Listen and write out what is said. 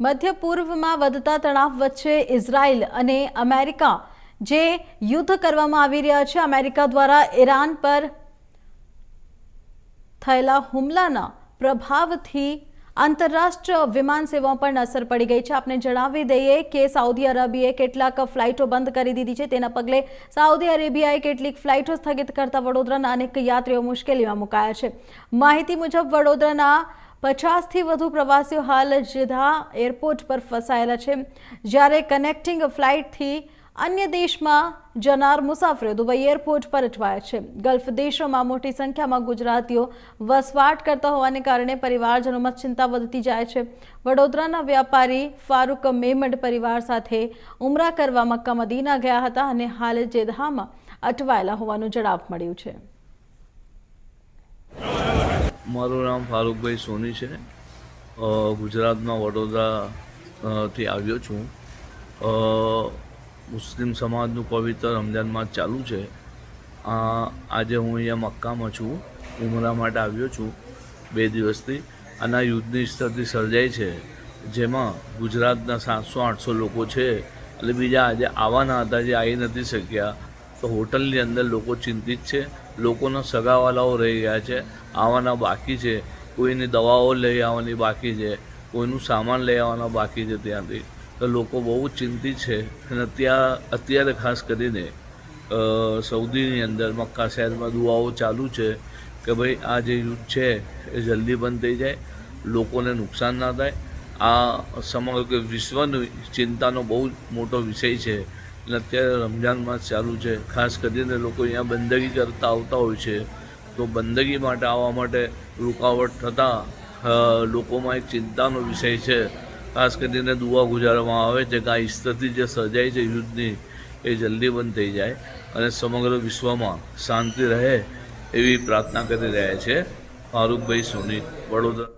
મધ્ય પૂર્વમાં વધતા તણાવ વચ્ચે ઇઝરાયલ અને અમેરિકા જે યુદ્ધ કરવામાં આવી રહ્યા છે, અમેરિકા દ્વારા ઈરાન પર થયેલા હુમલાના પ્રભાવથી આંતરરાષ્ટ્રીય વિમાન સેવાઓ પર અસર પડી ગઈ છે। આપણે જણાવી દઈએ કે સાઉદી અરેબિયાએ કેટલાક ફ્લાઇટો બંધ કરી દીધી છે। તેના પગલે સાઉદી અરેબિયાએ કેટલીક ફ્લાઇટો સ્થગિત કરતા વડોદરાના અનેક યાત્રીઓ મુશ્કેલીમાં મુકાયા છે। માહિતી મુજબ વડોદરાના 50થી વધુ પ્રવાસીઓ હાલ જેદ્દાહ એરપોર્ટ પર ફસાયેલા છે, જ્યારે કનેક્ટિંગ ફ્લાઇટથી અન્ય દેશમાં જનાર મુસાફરો દુબઈ એરપોર્ટ પર અટવાયા છે। ગલ્ફ દેશોમાં મોટી સંખ્યામાં ગુજરાતીઓ વસવાટ કરતા હોવાને કારણે પરિવારજનોમાં ચિંતા વધતી જાય છે। વડોદરાના વ્યાપારી ફારૂક મેમડ પરિવાર સાથે ઉમરા કરવા મક્કા મદીના ગયા હતા અને હાલ જેદ્દાહમાં અટવાયેલા હોવાનું જાણવા મળ્યું છે। મારું નામ ફારૂકભાઈ સોની છે। ગુજરાતમાં વડોદરાથી આવ્યો છું। મુસ્લિમ સમાજનું પવિત્ર રમજાન માસ ચાલુ છે। આજે હું અહીંયા મક્કામાં છું, ઉમરા માટે આવ્યો છું 2 દિવસથી। અને આ યુદ્ધની સ્થિતિ સર્જાઈ છે, જેમાં ગુજરાતના 700-800 લોકો છે એટલે બીજા આજે આવવાના હતા જે આવી નથી શક્યા। તો હોટલની અંદર લોકો ચિંતિત છે, લોકોના સગાવાલાઓ રહી ગયા છે, આવવાના બાકી છે, કોઈની દવાઓ લઈ આવવાની બાકી છે, કોઈનું સામાન લઈ આવવાના બાકી છે ત્યાંથી। તો લોકો બહુ ચિંતિત છે અને અત્યારે ખાસ કરીને સઉદીની અંદર મક્કા શહેરમાં દુઆઓ ચાલુ છે કે ભાઈ આ જે યુદ્ધ છે એ જલ્દી બંધ થઈ જાય, લોકોને નુકસાન ના થાય। આ સમગ્ર વિશ્વની ચિંતાનો બહુ મોટો વિષય છે અને અત્યારે રમજાન માસ ચાલુ છે। ખાસ કરીને લોકો અહીંયા બંદગી કરતા આવતા હોય છે, તો બંદગી માટે આવવા માટે રૂકાવટ થતાં લોકોમાં એક ચિંતાનો વિષય છે। ખાસ કરીને દુઆ ગુજારવામાં આવે છે કે આ સ્થિતિ જે સર્જાઈ છે યુદ્ધની એ જલ્દી બંધ થઈ જાય અને સમગ્ર વિશ્વમાં શાંતિ રહે એવી પ્રાર્થના કરી રહ્યા છે। ફારૂકભાઈ સોની, વડોદરા।